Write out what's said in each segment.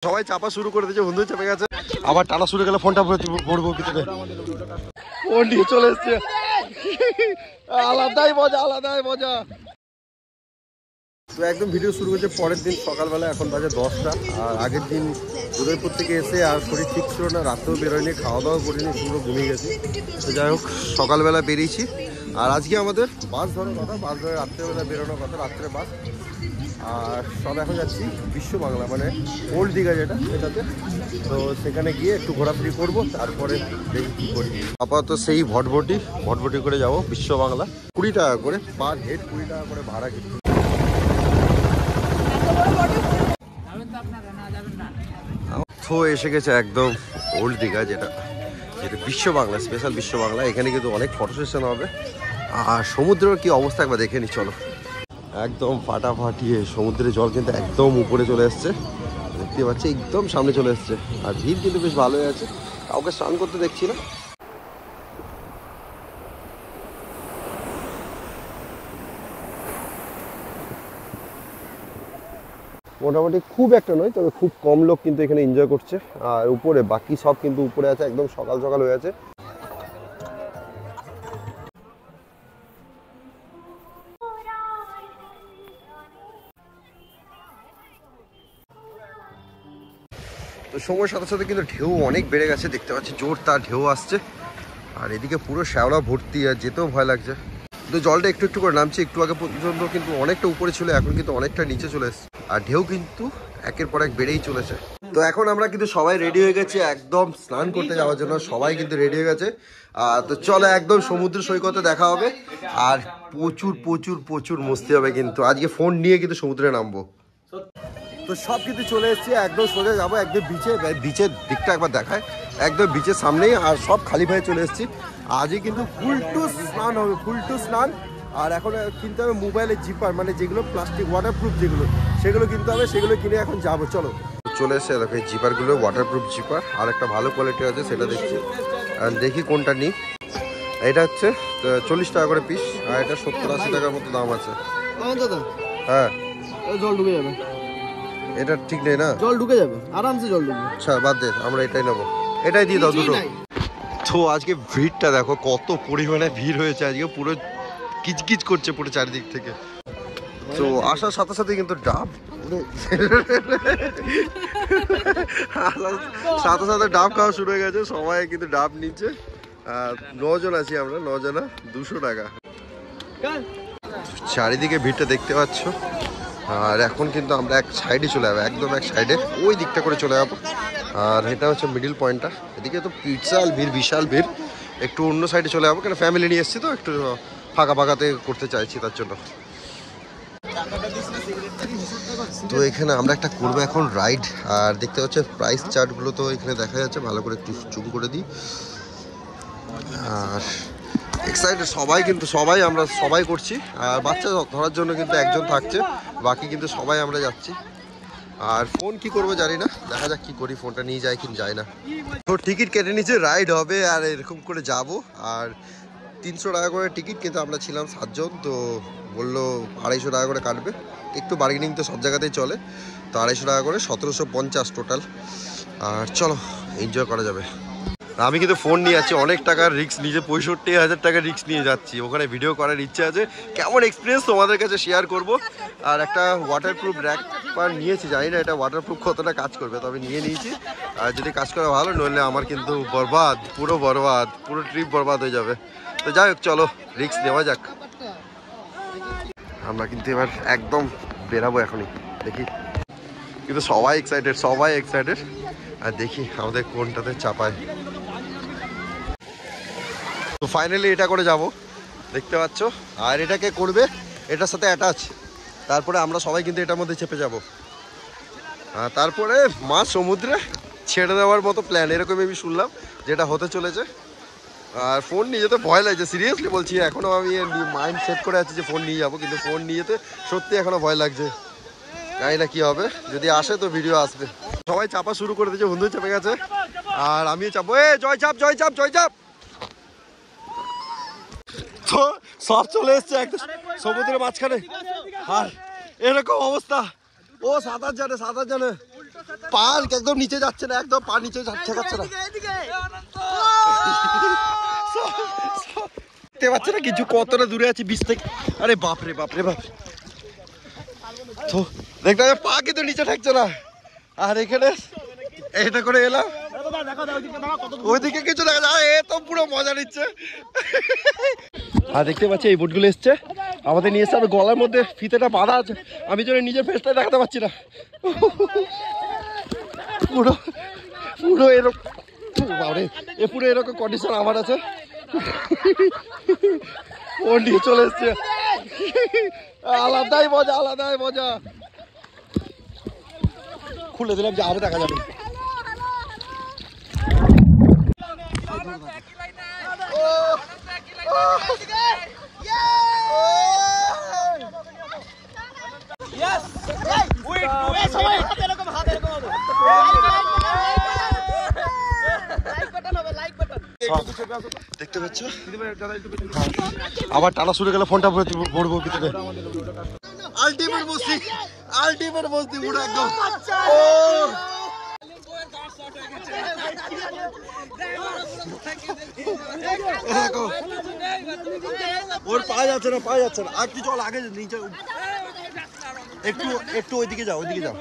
সবাই চাপা শুরু করে দিয়েছে, বন্ধু চেপে গেছে, আবার টানা শুরু গেলে ফোনটা পড়বো ভিতরে, ফোন নিয়ে চলে এসছে, আলাদাই মজা আলাদাই মজা। তো একদম ভিডিও শুরু হয়েছে পরের দিন সকালবেলা, এখন বাজে 10টা। আর আগের দিন উদয়পুর থেকে এসে আর শরীর ঠিক ছিল না, রাত্রেও বেরোয়নি, খাওয়া দাওয়া করিনি, পুরো ঘুমিয়ে গেছি। তো যাই হোক সকালবেলা বেরিয়েছি। আর আজকে আমাদের বাস ধরার কথা, বাস ধরে রাত্রেবেলা বেরোনোর কথা, রাত্রে বাস। আর সব এখন যাচ্ছি বিশ্ব বাংলা, মানে ওল্ড দীঘা যেটা, সেটাতে। তো সেখানে গিয়ে একটু ঘোরাফুরি করবো, তারপরে দেখি কী করি। আপাতত সেই ভটভটি করে যাব বিশ্ব বাংলা। 20 টাকা করে পার হেড, 20 টাকা করে ভাড়া কিন্তু। তো এসে গেছে একদম ওল্ড দীঘা, যেটা বিশ্ব বাংলা, স্পেশাল বিশ্ব বাংলা। এখানে কিন্তু অনেক ফটো সেশন হবে। আর সমুদ্রের কি অবস্থা একবার দেখে নি চলো। একদম ফাটাফাটিয়ে সমুদ্রের জল কিন্তু একদম উপরে চলে এসছে, দেখতে পাচ্ছি একদম সামনে চলে এসছে। আর ভিড় কিন্তু বেশ ভালোই আছে, কাউকে স্নান করতে দেখছি না। মোটামুটি খুব একটা নয়, তবে খুব কম লোক কিন্তু এখানে এনজয় করছে। আর উপরে বাকি সব কিন্তু উপরে আছে, একদম সকাল সকাল হয়ে আছে। তো সময়ের সাথে সাথে কিন্তু ঢেউ অনেক বেড়ে গেছে, দেখতে পাচ্ছি জোর তার ঢেউ আসছে। আর এদিকে পুরো শ্যাওলা ভর্তি, আর যেতেও ভয় লাগছে। তো জলটা একটু একটু করে নামছে, একটু আগে পর্যন্ত কিন্তু অনেকটা উপরে ছিল, এখন কিন্তু অনেকটা নিচে চলে এসছে। আর ঢেউ কিন্তু একের পর এক বেড়েই চলেছে। তো এখন আমরা কিন্তু সবাই রেডি হয়ে গেছি একদম স্নান করতে যাওয়ার জন্য, সবাই কিন্তু রেডি হয়ে গেছে। তো চলো একদম সমুদ্র সৈকতে দেখা হবে। আর প্রচুর প্রচুর প্রচুর মস্তি হবে কিন্তু। আজকে ফোন নিয়ে কিন্তু সমুদ্রে নামবো। তো সব কিছু চলে এসছে, একদম সোজা যাবো একদম বিচে। বিচের দিকটা একবার দেখায়, একদম বিচের সামনেই। আর সব খালি ভাবে চলে এসেছি। আজকে কিন্তু ফুল টু স্নান হবে, ফুল টু স্নান। আর এখন কিনতে হবে মোবাইলের জিপার, মানে যেগুলো প্লাস্টিক ওয়াটারপ্রুফ যেগুলো, সেগুলো কিনতে হবে, সেগুলো কিনে এখন যাবো। চলো চলে এসছে দেখো এই জিপারগুলো, ওয়াটারপ্রুফ জিপার। আর একটা ভালো কোয়ালিটি আছে, সেটা দেখছি। আর দেখি কোনটা নিই। এটা হচ্ছে 40 টাকা করে পিস, আর এটা 70-80 টাকার মতো দাম আছে। হ্যাঁ জল ঢুকে যাবে, এটা ঠিক নেই না, জল ঢুকে যাবে আরামসে, জল ঢুকবে। আচ্ছা বাদ দে, আমরা এটাই নেবো, এটাই দিয়ে দাও দুটো। তো আজকে ভিড়টা দেখো, কত পরিমাণে ভিড় হয়েছে আজকে, পুরো কিচকিচ করছে পুরো চারিদিক থেকে। তো আসার সাথে সাথে কিন্তু ডাব, সাথে সাথে ডাব খাওয়া শুরু হয়ে গেছে, সবাই কিন্তু ডাব নিচ্ছে। আর 9 জন আছি আমরা, 9 জনা 200 টাকা। চারিদিকে ভিড়টা দেখতে পাচ্ছ। আর এখন কিন্তু আমরা এক সাইডে চলে যাবো, একদম এক সাইডে ওই দিকটা করে চলে যাবো। আর এটা হচ্ছে মিডিল পয়েন্টটা। এদিকে তো বিশাল ভিড়, বিশাল ভিড়। একটু অন্য সাইডে চলে যাবো, কেন ফ্যামিলি নিয়ে এসেছি তো, একটু ফাঁকা ফাঁকাতে করতে চাইছি তার জন্য। তো এখানে আমরা একটা করবো এখন রাইড। আর দেখতে পাচ্ছি প্রাইস চার্টগুলো তো এখানে দেখা যাচ্ছে, ভালো করে একটু জুম করে দিই। আর এক্সাইটেড সবাই, কিন্তু আমরা সবাই করছি। আর বাচ্চা ধরার জন্য কিন্তু একজন থাকছে, বাকি কিন্তু সবাই আমরা যাচ্ছি। আর ফোন কি করবো জানি না, দেখা যাক কি করি, ফোনটা নিয়ে যাই কি যায় না। তো টিকিট কেটে নিচ্ছে, রাইড হবে আর এরকম করে যাব। আর 300 টাকা করে টিকিট, কিন্তু আমরা ছিলাম 7 জন, তো বললো 250 টাকা করে কাটবে। একটু বার্গেনিং তো সব জায়গাতেই চলে। তো 250 টাকা করে 1750 টোটাল। আর চলো এনজয় করা যাবে। আমি কিন্তু ফোন নিয়ে যাচ্ছি, অনেক টাকার রিস্ক, নিজে 65,000 টাকার রিস্ক নিয়ে যাচ্ছি। ওখানে ভিডিও করার ইচ্ছা আছে, কেমন এক্সপিরিয়েন্স তোমাদের কাছে শেয়ার করব। আর একটা ওয়াটারপ্রুফ র্যাক নিয়েছি, জানি না এটা ওয়াটারপ্রুফ কতটা কাজ করবে, তবে নিয়ে নিয়েছি। আর যদি কাজ করে ভালো, নইলে আমার কিন্তু বরবাদ, পুরো ট্রিপ বরবাদ হয়ে যাবে। তো যাই হোক চলো রিস্ক নেওয়া যাক। আমরা কিন্তু এবার একদম বেরাবো এখনই, দেখি। কিন্তু সবাই এক্সাইটেড। আর দেখি আমাদের কোনটাতে চাপায়। তো ফাইনালি এটা করে যাব, দেখতে পাচ্ছ। আর এটাকে করবে, এটার সাথে অ্যাটাচ। তারপরে আমরা সবাই কিন্তু এটার মধ্যে চেপে যাব। আর তারপরে মাছ সমুদ্রে ছেড়ে দেওয়ার মতো প্ল্যান, এরকমই আমি শুনলাম যেটা হতে চলেছে। আর ফোন নিয়ে যেতে ভয় লাগছে, সিরিয়াসলি বলছি। এখনও আমি মাইন্ড সেট করে আছি যে ফোন নিয়ে যাবো, কিন্তু ফোন নিয়ে যেতে সত্যি এখনও ভয় লাগছে। জানি না কী হবে, যদি আসে তো ভিডিও আসবে। সবাই চাপা শুরু করে দিয়েছে, বন্ধু চেপে গেছে, আর আমিও চাপবো। জয় চাপ। তো সব চলে এসছে একদম সমুদ্রের মাঝখানে, আর এরকম অবস্থা। ও সাঁতার জানে, পার্ক একদম নিচে যাচ্ছে না, একদম পা নিচে যাচ্ছে না। দেখতে পাচ্ছে না কিছু, কতটা দূরে আছে 20 থেকে। আরে বাপরে বাপরে বাপ, তো দেখতে পা কিন্তু নিচে থাকছে না। আর এখানে এটা করে এলাম, ওইদিকে কিছু দেখা যায়, এ তো পুরো মজা নিচ্ছে। আর দেখতে পাচ্ছি এই বোটগুলো এসছে আমাদের নিয়ে এসছে, আর গলার মধ্যে ফিতেটা বাঁধা আছে, আমি যেন নিজের ফেসটা দেখাতে পারছি না। পুরো পুরো এরকম, বাবারে এ পুরো এরকম কন্ডিশন আমার আছে। ও নিয়ে চলে এসছে, আলাদাই মজা, আলাদাই মজা। খুলে দিলাম যে আরো দেখা যাবে। দেখতে পাচ্ছ আবার টানা শুরু গেলে ফোনটা পড়বো ভিতরে। আলটিমেট মস্তি, আলটিমেট মস্তি পুরো একদম। ওর পাওয়া যাচ্ছে না, পাওয়া যাচ্ছে না। আর কি চল আগে নিচে, একটু একটু ওইদিকে যাও, ওইদিকে যাও।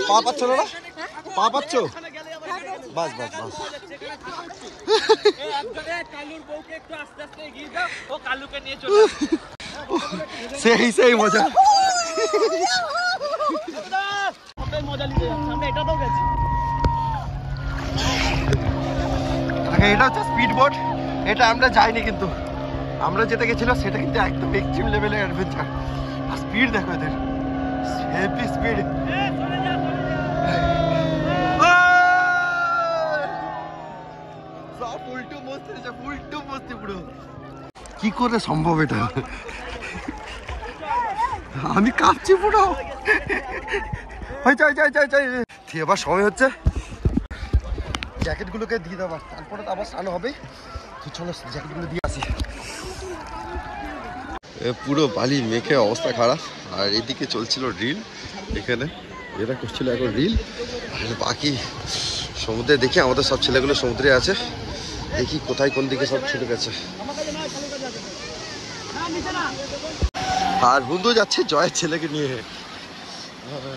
পা পাচ্ছ না, পা পাচ্ছ? বাস বাস বাস। সেই সেই মজা। এটা হচ্ছে স্পিড বোট, এটা আমরা যাইনি, কিন্তু আমরা যেটা গেছিলাম সেটা কিন্তু একদম এক্সট্রিম লেভেলের অ্যাডভেঞ্চার। আর স্পিড দেখো এদের, হেভি স্পিড। সব উল্টো মস্তি, উল্টো মস্তি পুরো। কি করে সম্ভব এটা? আমি কাঁপছি পুরো। এবার সময় হচ্ছে জ্যাকেটগুলোকে দিয়ে দেওয়ার, তারপরে তো আবার স্নান হবে। তো চলো জ্যাকেটগুলো দিয়ে আসি। পুরো বালি মেখে অবস্থা খারাপ। আর এদিকে চলছিল রিল, এখানে এরা করছিল এখন রিল। বাকি সমুদ্রে দেখি, আমাদের সব ছেলেগুলো সমুদ্রে আছে, দেখি কোথায় কোন দিকে সব ছুটে গেছে। আর বন্ধু যাচ্ছে জয়ের ছেলেকে নিয়ে।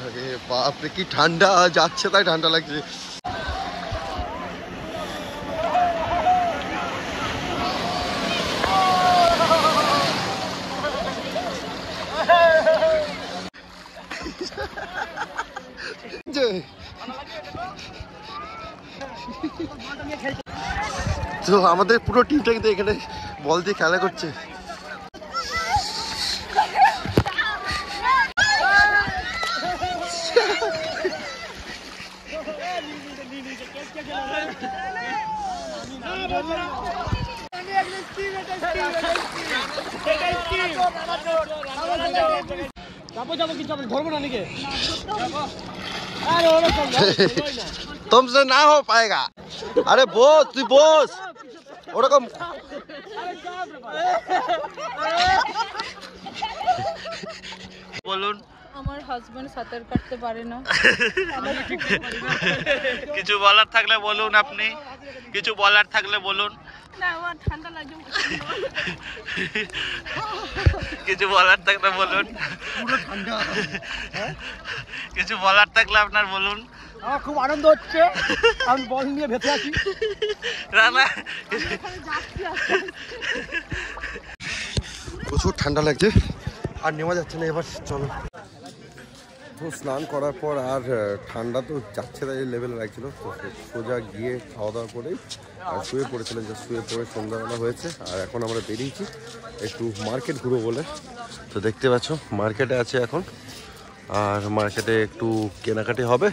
আরে বাপরে কি ঠান্ডা, যাচ্ছে তাই ঠান্ডা লাগছে। তো আমাদের পুরো টিমটা কিন্তু এখানে বল দিয়ে খেলা করছে। तुमसे ना हो पाएगा। अरे बोस, তুই बोस ওরকম। বলুন। আমার হাজবেন্ড সাঁতার কাটতে পারে না। কিছু বলার থাকলে বলুন, আপনি কিছু বলার থাকলে বলুন। না, আমার ঠান্ডা লাগে। কিছু বলার থাকলে বলুন। পুরো ঠান্ডা। কিছু বলার থাকলে আপনার বলুন। আমার খুব আনন্দ হচ্ছে, আমি বল নিয়ে ভেসে আছি। রানা প্রচুর ঠান্ডা লাগছে, আর নেওয়া যাচ্ছে না। এবার চলো। তো স্নান করার পর আর ঠান্ডা তো যাচ্ছে তাই লেভেলে লাগছিল, তো সোজা গিয়ে খাওয়া দাওয়া করে আর শুয়ে পড়েছিলেন, যে শুয়ে পড়ে সন্ধ্যাবেলা হয়েছে। আর এখন আমরা বেরিয়েছি একটু মার্কেট ঘুরবো বলে। তো দেখতে পাচ্ছ মার্কেটে আছে এখন, আর মার্কেটে একটু কেনাকাটি হবে।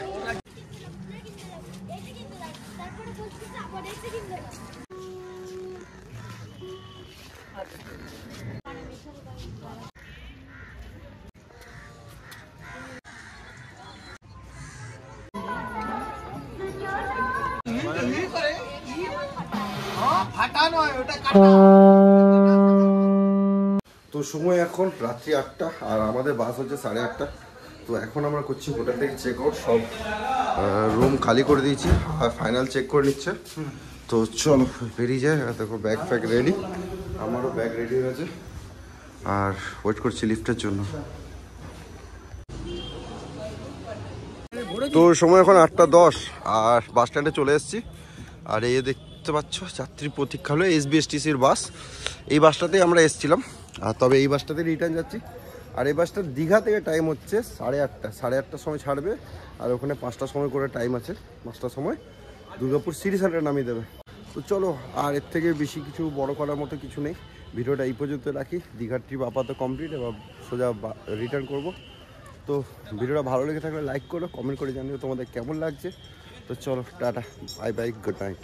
তো সময় এখন রাত্রি 8টা, আর আমাদের বাস হচ্ছে 8:30। তো এখন আমরা করছি হোটেল থেকে চেক আউট, সব রুম খালি করে দিয়েছি আর ফাইনাল চেক করে নিচ্ছে। তো চলো বেরিয়ে যায়। দেখো ব্যাগ ফ্যাগ রেডি, আমারও ব্যাগ রেডি হয়ে আছে আর ওয়েট করছি লিফটের জন্য। তো সময় এখন 8:10 আর বাস স্ট্যান্ডে চলে এসেছি। আর এই দেখতে পাচ্ছ যাত্রী প্রতীক্ষা হলো SBSTCর বাস। এই বাসটাতেই আমরা এসেছিলাম, আর তবে এই বাসটাতে রিটার্ন যাচ্ছি। আর এই বাসটা দীঘা থেকে টাইম হচ্ছে 8:30, 8:30টার সময় ছাড়বে। আর ওখানে 5টার সময় করে টাইম আছে, 5টার সময় দুর্গাপুর সিটি সেন্টারে নামিয়ে দেবে। তো চলো, আর এর থেকে বেশি কিছু বড় করার মতো কিছু নেই। ভিডিওটা এই পর্যন্ত রাখি। দীঘার ট্রিপ আপাতত কমপ্লিট, এবার সোজা রিটার্ন করব। তো ভিডিওটা ভালো লেগে থাকলে লাইক করো, কমেন্ট করে জানিও তোমাদের কেমন লাগছে। তো চলো tata, bye bye, good night.